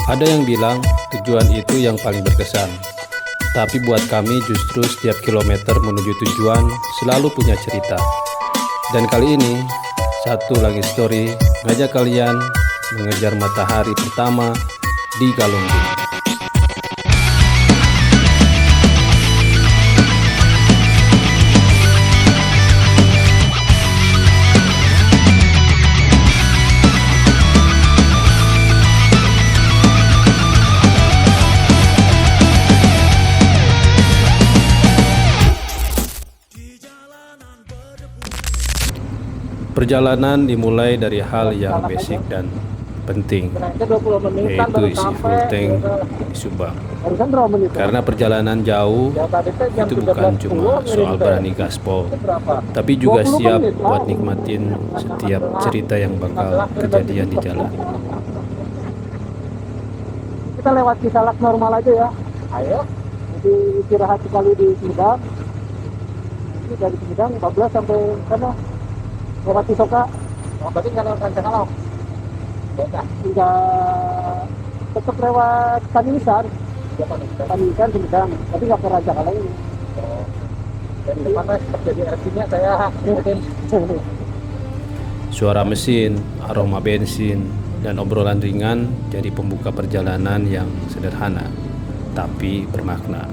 Ada yang bilang tujuan itu yang paling berkesan, tapi buat kami justru setiap kilometer menuju tujuan selalu punya cerita. Dan kali ini, satu lagi story ngajak kalian mengejar matahari pertama di Galunggung. Perjalanan dimulai dari hal yang basic dan penting, yaitu isi full tank di Subang. Karena perjalanan jauh itu bukan cuma soal berani gaspol, tapi juga siap buat nikmatin setiap cerita yang bakal kejadian di jalan. Kita lewat Cisalak normal aja ya. Ayo. Jadi istirahat sekali di Sumedang. Ini dari Sumedang 14 sampai sana. Lewat Cisoka. Oh, berarti nggak lewat Rancangalau. Beda. Enggak. Tetap lewat Tanimisan. Tanimisan Sumedang. Tapi nggak ke Rancangalau ini. Oh. Dari depan terjadi erupsinya saya mungkin. Suara mesin, aroma bensin, dan obrolan ringan jadi pembuka perjalanan yang sederhana, tapi bermakna.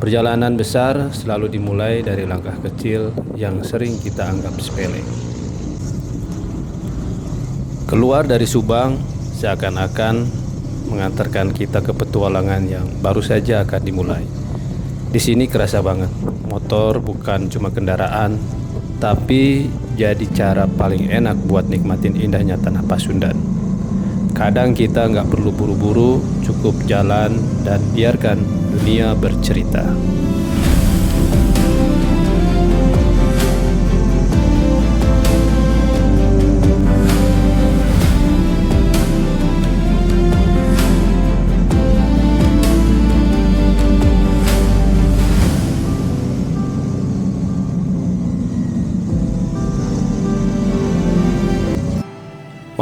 Perjalanan besar selalu dimulai dari langkah kecil yang sering kita anggap sepele. Keluar dari Subang seakan-akan mengantarkan kita ke petualangan yang baru saja akan dimulai. Di sini kerasa banget, motor bukan cuma kendaraan, tapi jadi cara paling enak buat nikmatin indahnya tanah Pasundan. Kadang kita nggak perlu buru-buru, cukup jalan dan biarkan dunia bercerita.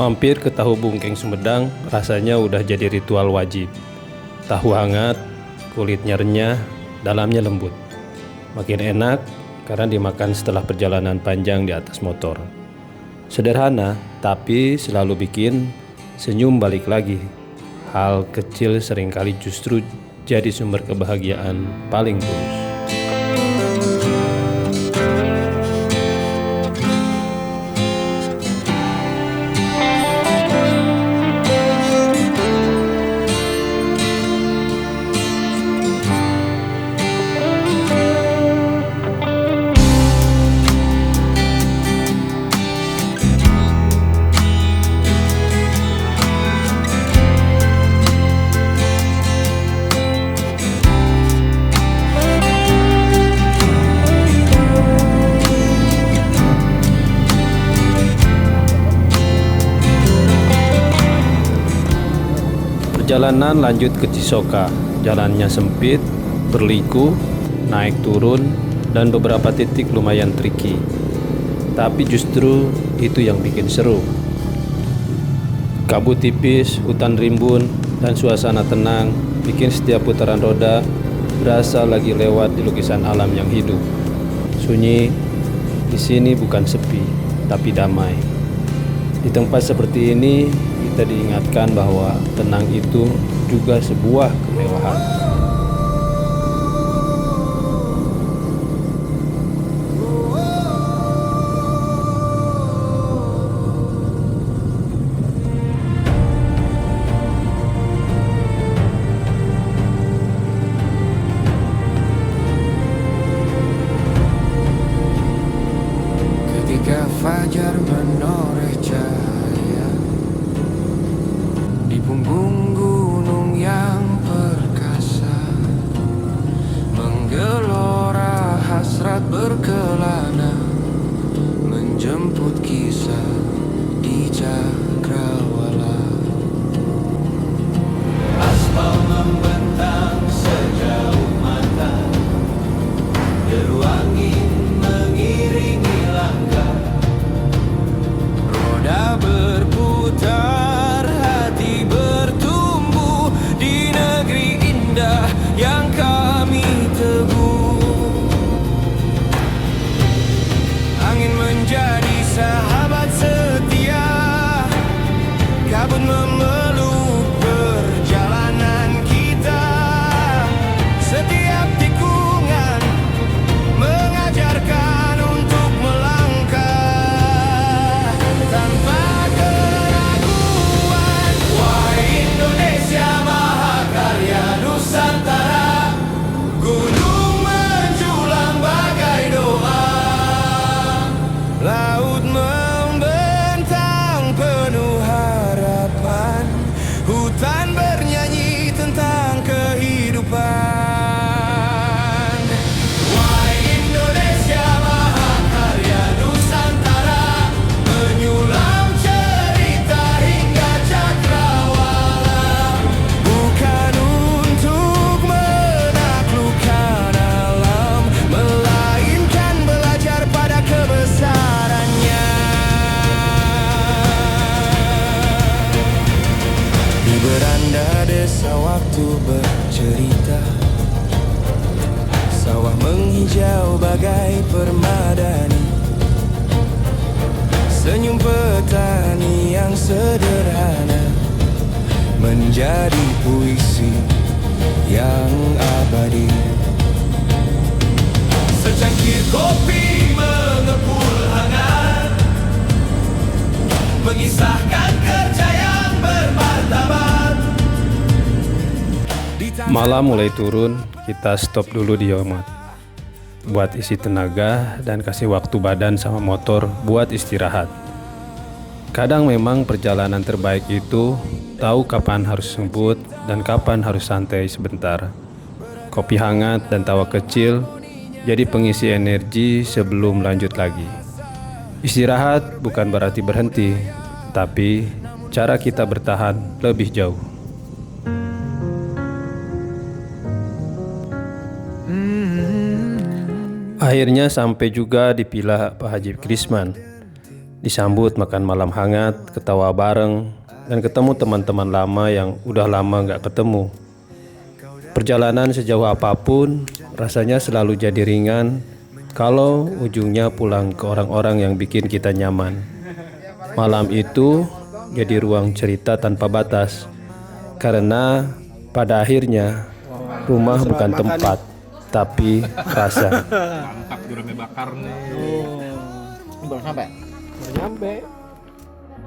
Mampir ke Tahu Bungkeng Sumedang rasanya udah jadi ritual wajib. Tahu hangat, kulitnya renyah, dalamnya lembut. Makin enak karena dimakan setelah perjalanan panjang di atas motor. Sederhana, tapi selalu bikin senyum balik lagi. Hal kecil seringkali justru jadi sumber kebahagiaan paling tulus. Perjalanan lanjut ke Cisoka. Jalannya sempit, berliku, naik turun, dan beberapa titik lumayan tricky. Tapi justru itu yang bikin seru. Kabut tipis, hutan rimbun, dan suasana tenang bikin setiap putaran roda berasa lagi lewat di lukisan alam yang hidup. Sunyi, di sini bukan sepi, tapi damai. Di tempat seperti ini, kita diingatkan bahwa tenang itu juga sebuah kemewahan. Ketika fajar menoreh cahaya di punggung gunung yang perkasa, kabut memeluk perjalanan kita. Setiap tikungan mengajarkan untuk melangkah tanpa keraguan. Wahai Indonesia Mahakarya Nusantara, gunung menjulang bagai doa, laut membentang penuh harapan, hutan bernyanyi tentang kehidupan. Wahai Indonesia Mahakarya Nusantara, menyulam cerita hingga cakrawala, bukan untuk menaklukkan alam, melainkan belajar pada kebesarannya. Di beranda desa waktu bercerita, sawah menghijau bagai permadani, senyum petani yang sederhana menjadi puisi yang abadi. Secangkir kopi mengepul hangat, mengisahkan kerja yang bermartabat. Malam mulai turun, kita stop dulu di Yomat buat isi tenaga dan kasih waktu badan sama motor buat istirahat. Kadang memang perjalanan terbaik itu tahu kapan harus ngebut dan kapan harus santai sebentar. Kopi hangat dan tawa kecil jadi pengisi energi sebelum lanjut lagi. Istirahat bukan berarti berhenti, tapi cara kita bertahan lebih jauh. Akhirnya sampai juga di Villa Pak Haji Krisman. Disambut makan malam hangat, ketawa bareng, dan ketemu teman-teman lama yang udah lama gak ketemu. Perjalanan sejauh apapun rasanya selalu jadi ringan kalau ujungnya pulang ke orang-orang yang bikin kita nyaman. Malam itu jadi ruang cerita tanpa batas, karena pada akhirnya rumah bukan tempat, tapi rasa. Mantap gurame bakar nih. Baru sampai? Baru nyampe.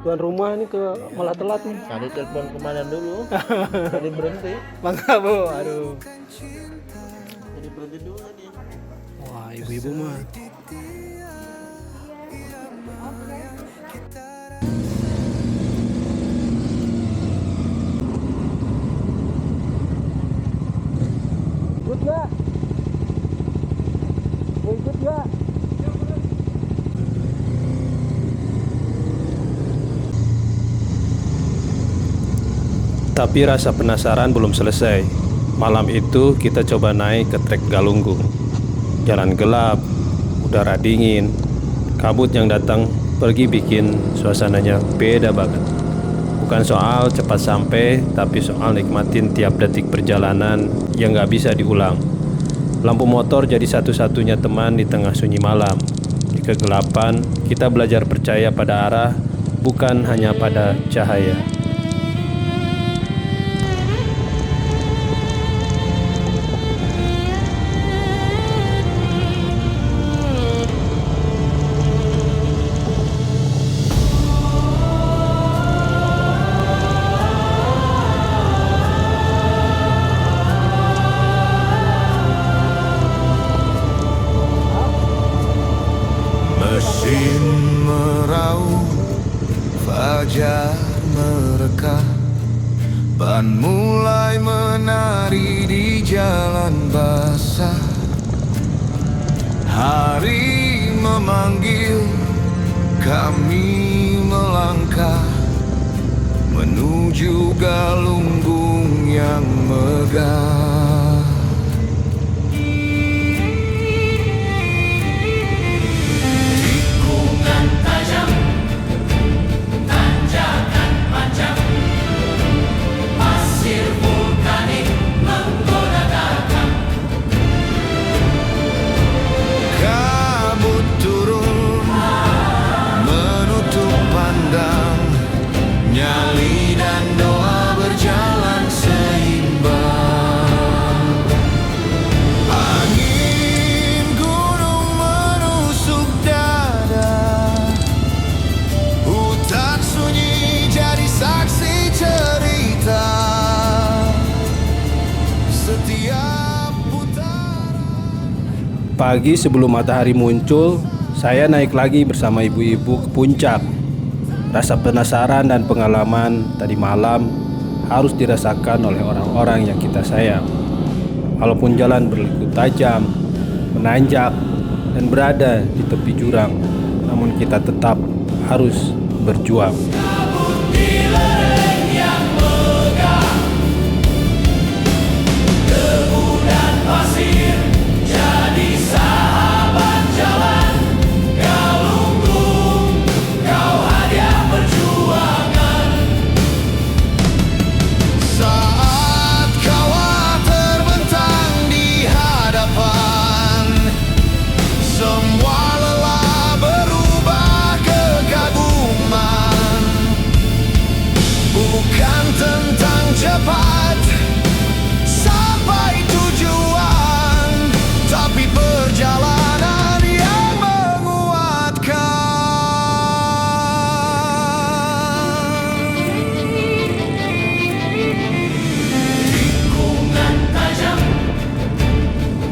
Tuan rumah nih malah telat nih. Tadi telepon komandan dulu. Tadi berhenti. Bangga bu, aduh. Jadi berhenti dulu tadi. Wah ibu-ibu mah. Ikut gak? Mau ikut gak? Tapi rasa penasaran belum selesai. Malam itu kita coba naik ke trek Galunggung. Jalan gelap, udara dingin, kabut yang datang pergi bikin suasananya beda banget. Bukan soal cepat sampai, tapi soal nikmatin tiap detik perjalanan yang gak bisa diulang. Lampu motor jadi satu-satunya teman di tengah sunyi malam. Di kegelapan, kita belajar percaya pada arah, bukan hanya pada cahaya. Mesin meraup, fajar mereka, ban mulai menari di jalan basah. Hari memanggil, kami melangkah menuju Galunggung yang megah. nyali dan doa berjalan seimbang. Angin gunung menusuk dada, hutan sunyi jadi saksi cerita. Setiap putaran. Pagi sebelum matahari muncul, saya naik lagi bersama ibu-ibu ke puncak. Rasa penasaran dan pengalaman tadi malam harus dirasakan oleh orang-orang yang kita sayang. Walaupun jalan berliku tajam, menanjak, dan berada di tepi jurang, namun kita tetap harus berjuang. Saat kawah terbentang di hadapan, semua lelah berubah kekaguman. Bukan tentang cepat sampai tujuan, tapi perjalanan yang menguatkan. Tikungan tajam,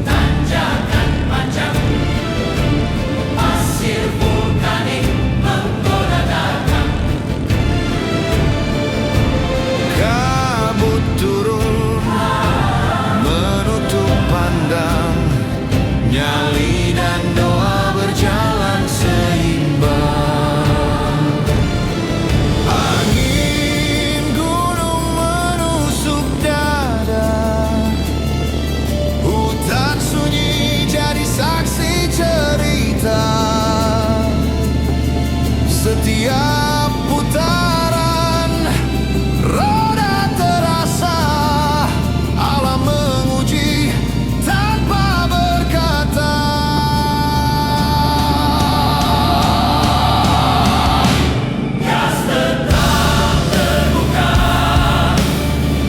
tanjakan panjang, pasir vulkanik menggoda datang. Kabut turun menutup pandang, nyali dan doa berjalan seimbang. Angin gunung menusuk dada, hutan sunyi jadi saksi cerita. Setiap putaran roda terasa, alam menguji tanpa berkata. Gas tetap terbuka,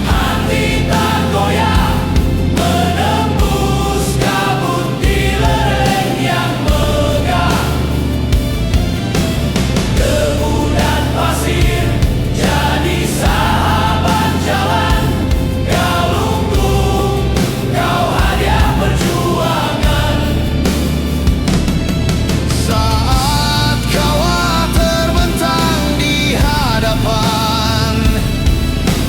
hati tak goyah, menembus kabut di lereng yang megah. Debu dan pasir jadi sahabat jalan, galunggung kau hadiah perjuangan. Saat kawah terbentang di hadapan,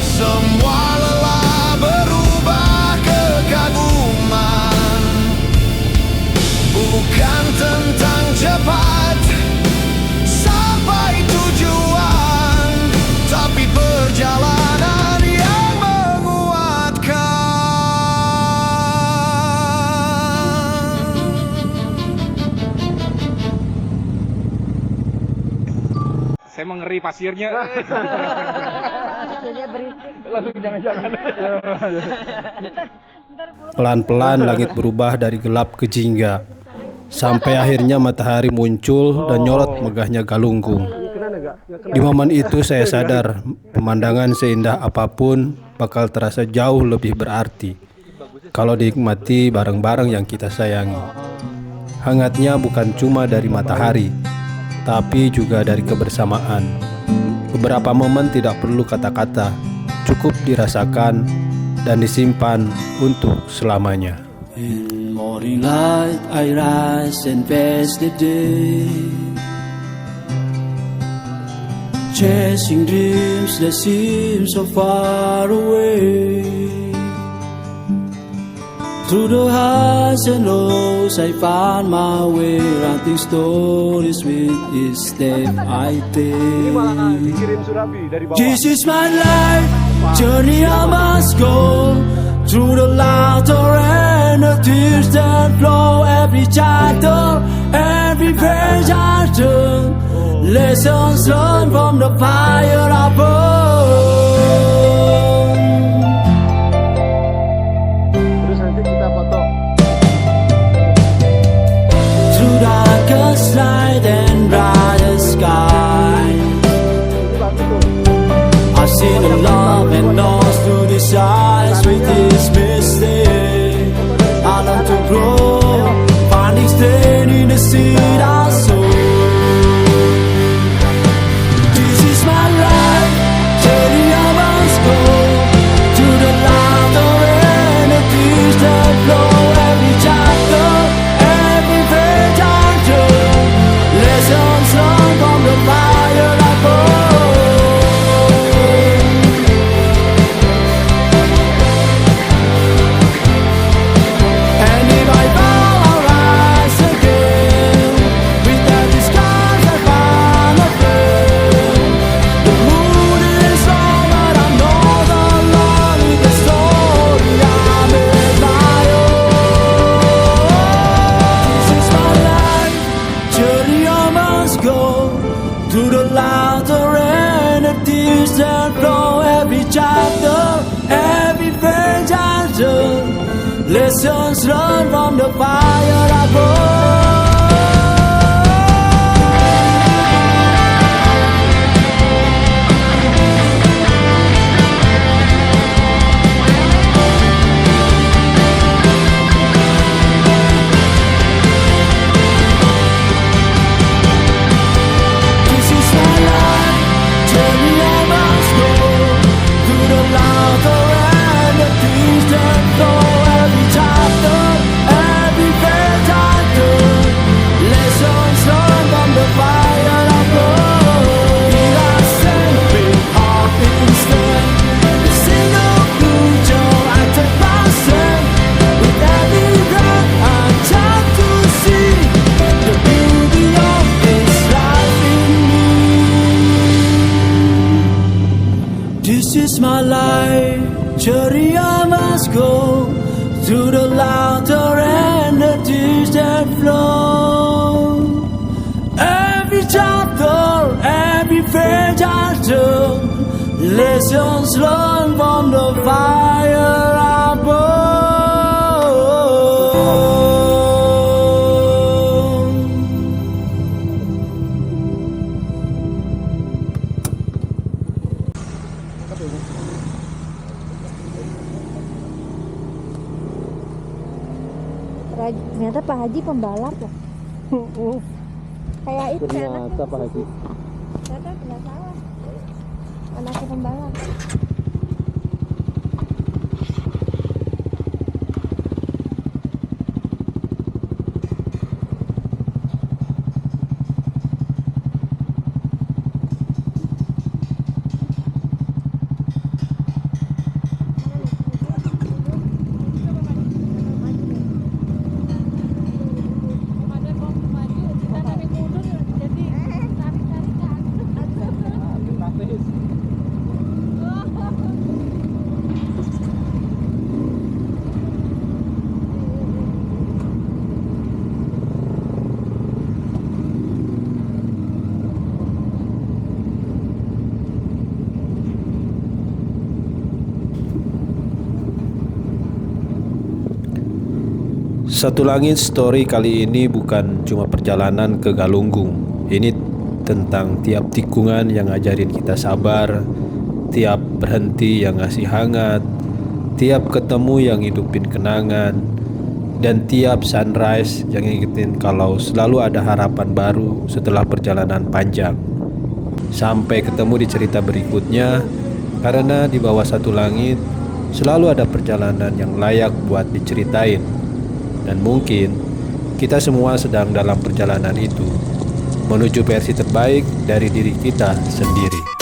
semua lelah berubah kekaguman. Bukan tentang cepat sampai tujuan, tapi perjalanan yang menguatkan. Saya mengeri pasirnya. Pelan-pelan langit berubah dari gelap ke jingga, sampai akhirnya matahari muncul dan nyorot megahnya Galunggung. Di momen itu saya sadar pemandangan seindah apapun bakal terasa jauh lebih berarti kalau dinikmati bareng-bareng yang kita sayangi. Hangatnya bukan cuma dari matahari, tapi juga dari kebersamaan. Beberapa momen tidak perlu kata-kata, cukup dirasakan dan disimpan untuk selamanya. In morning light I rise and face the day, chasing dreams that seem so far away. Through the highs and lows I find my way, writing stories with each step I take. This is my life, journey I must go, through the laughter and the tears that flow. Every chapter, every page I turn, lessons learned from the fire I burn. Terus nanti kita foto. Through darkest night and brightest sky, Ini bagus tuh. distant flow, every chapter, every page I turn, lessons learned from the fire I burn. This is my life, ceria must go through the laughter and the tears that flow. Every chapter, every page I turn, lessons learned from the fire I burn. Ternyata Pak Haji pembalap loh. Kayak itu Ternyata Pak Haji. Ternyata tidak salah. Anaknya pembalap. Satu Langit Story kali ini bukan cuma perjalanan ke Galunggung. Ini tentang tiap tikungan yang ngajarin kita sabar, tiap berhenti yang ngasih hangat, tiap ketemu yang hidupin kenangan, dan tiap sunrise yang ngingetin kalau selalu ada harapan baru setelah perjalanan panjang. Sampai ketemu di cerita berikutnya, karena di bawah satu langit selalu ada perjalanan yang layak buat diceritain. Dan mungkin kita semua sedang dalam perjalanan itu menuju versi terbaik dari diri kita sendiri.